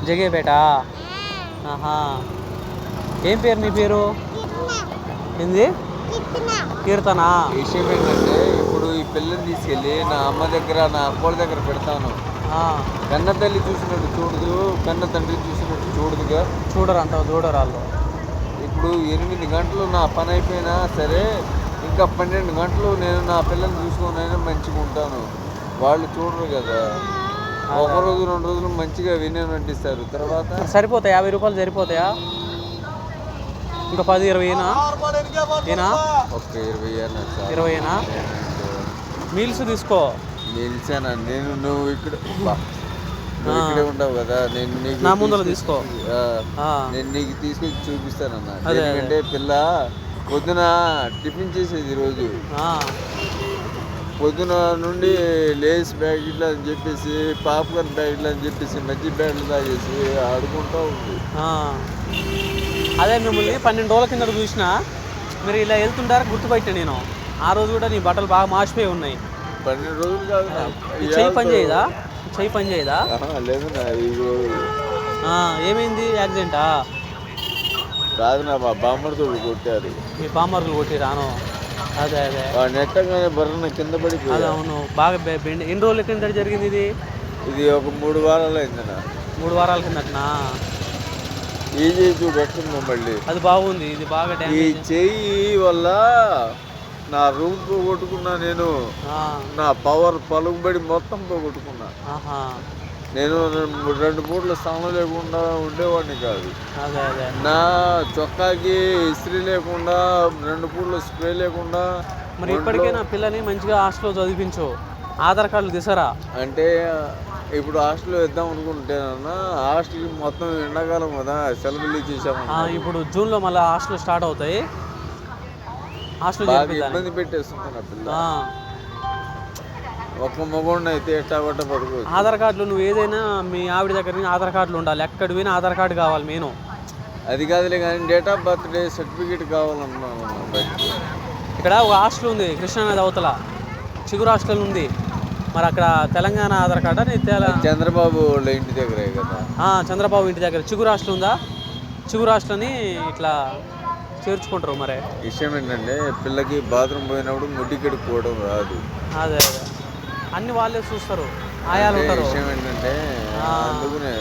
జగేపేట. ఆహా, ఏం పేరు నీ పేరు? ఏంది? కీర్తన. విషయం ఏంటంటే ఇప్పుడు ఈ పిల్లని తీసుకెళ్ళి నా అమ్మ దగ్గర నా అక్కోళ్ళ దగ్గర పెడతాను. కన్న తల్లి చూసినట్టు చూడదు, కన్న తండ్రి చూసినట్టు చూడదుగా. చూడరు, అంత చూడరు వాళ్ళు. ఇప్పుడు 8 గంటలు నా పని అయిపోయినా సరే ఇంకా 12 గంటలు నేను నా పిల్లల్ని చూసుకొని మంచిగా ఉంటాను. వాళ్ళు చూడరు కదా. ఒక రోజు 2 రోజులు మంచిగా వినే నటిస్తారు. తర్వాత సరిపోతాయి 50 రూపాయలు సరిపోతాయా? ఇంకా 10-20 ఏనా? ఒక్క 20 20 మీల్స్ తీసుకో. నిలిచానా నేను? నువ్వు ఇక్కడే ఉండవు కదా. నేను నీకు నా ముందర తీసుకో. నేను నీకు తీసుకొచ్చి చూపిస్తానన్నా. ఎందుకంటే పిల్ల పొద్దున టిఫిన్ చేసేది రోజు. పొద్దున నుండి లేస్ ప్యాకెట్లు అని చెప్పేసి, పాప్కార్న్ ప్యాకెట్లు అని చెప్పేసి, మజ్జి ప్యాకెట్లు తాగేసి ఆడుకుంటూ ఉంది. అదే మిమ్మల్ని 12 రోజుల కింద చూసిన మీరు ఇలా వెళ్తుంటారా గుర్తుపట్టా నేను. ఆ రోజు కూడా నీ బట్టలు బాగా మాసిపోయి ఉన్నాయి. 12 రోజులు కాదు. చెయ్యి పని చేయదా? చెయ్యి పని చేయదా? లేదు. ఏమైంది? యాక్సిడెంటా? కాదు, నా మా బామ్మర్తులు కొట్టారు. మీ బామ్మర్తులు కొట్టిరాను? అదే అదే నెట్టగానే బర్రన కింద పడిపోయింది. అవును, బాగా ఎన్ని రోజుల కింద జరిగింది ఇది? ఇది ఒక 3 వారాలు అయిందన్న. 3 వారాల కిందటనా? ఈ చెయ్యి చూపెడుతుంది మళ్ళీ. అది బాగుంది. ఇది బాగా ఈ చెయ్యి వల్ల నా రూమ్ పోగొట్టుకున్నా నేను. నా పవర్ పలుకుబడి మొత్తం పోగొట్టుకున్నా. నేను 2 పూట్ల స్నానం లేకుండా ఉండేవాడిని కాదు. నా చొక్కాకి ఇస్త్రీ లేకుండా, 2 పూట్ల స్ప్రే లేకుండా. మరి ఇప్పటికైనా పిల్లని మంచిగా హాస్టల్లో చదివించు. ఆధార్ కార్డులు తీసారా? అంటే ఇప్పుడు హాస్టల్లో ఇద్దాం అనుకుంటేనన్నా, హాస్టల్కి మొత్తం ఎండాకాలం కదా, సెలవులు ఇచ్చేసాము. ఇప్పుడు జూన్లో మళ్ళీ హాస్టల్ స్టార్ట్ అవుతాయి. హాస్టల్ ఇబ్బంది పెట్టేస్తున్నా పిల్ల. ఒక్క మగోడిని అయితే ఎట్టా కొట్ట పడుకో. ఆధార్ కార్డులు నువ్వు ఏదైనా మీ ఆవిడ దగ్గర ఆధార్ కార్డులు ఉండాలి. ఎక్కడ పోయినా ఆధార్ కార్డు కావాలి మెయిన్. అది కాదులే కానీ డేట్ ఆఫ్ బర్త్డే సర్టిఫికేట్ కావాలన్నాను. ఇక్కడ ఒక హాస్టల్ ఉంది కృష్ణానది అవతల, చిగురు హాస్టల్ ఉంది. మరి అక్కడ తెలంగాణ ఆధార్ కార్డా? చంద్రబాబు వాళ్ళ ఇంటి దగ్గరే కదా. చంద్రబాబు ఇంటి దగ్గర చిగురు హాస్టల్ ఉందా? చిగురు హాస్టల్ని ఇట్లా చేర్చుకుంటారు. మరి విషయం ఏంటంటే పిల్లకి బాత్రూమ్ పోయినప్పుడు ముడ్డి కడుక్కోవడం రాదు. అదే అన్ని వాళ్ళే చూస్తారు, ఆయాలు ఉంటారు. విషయం ఏంటంటే అందుకనే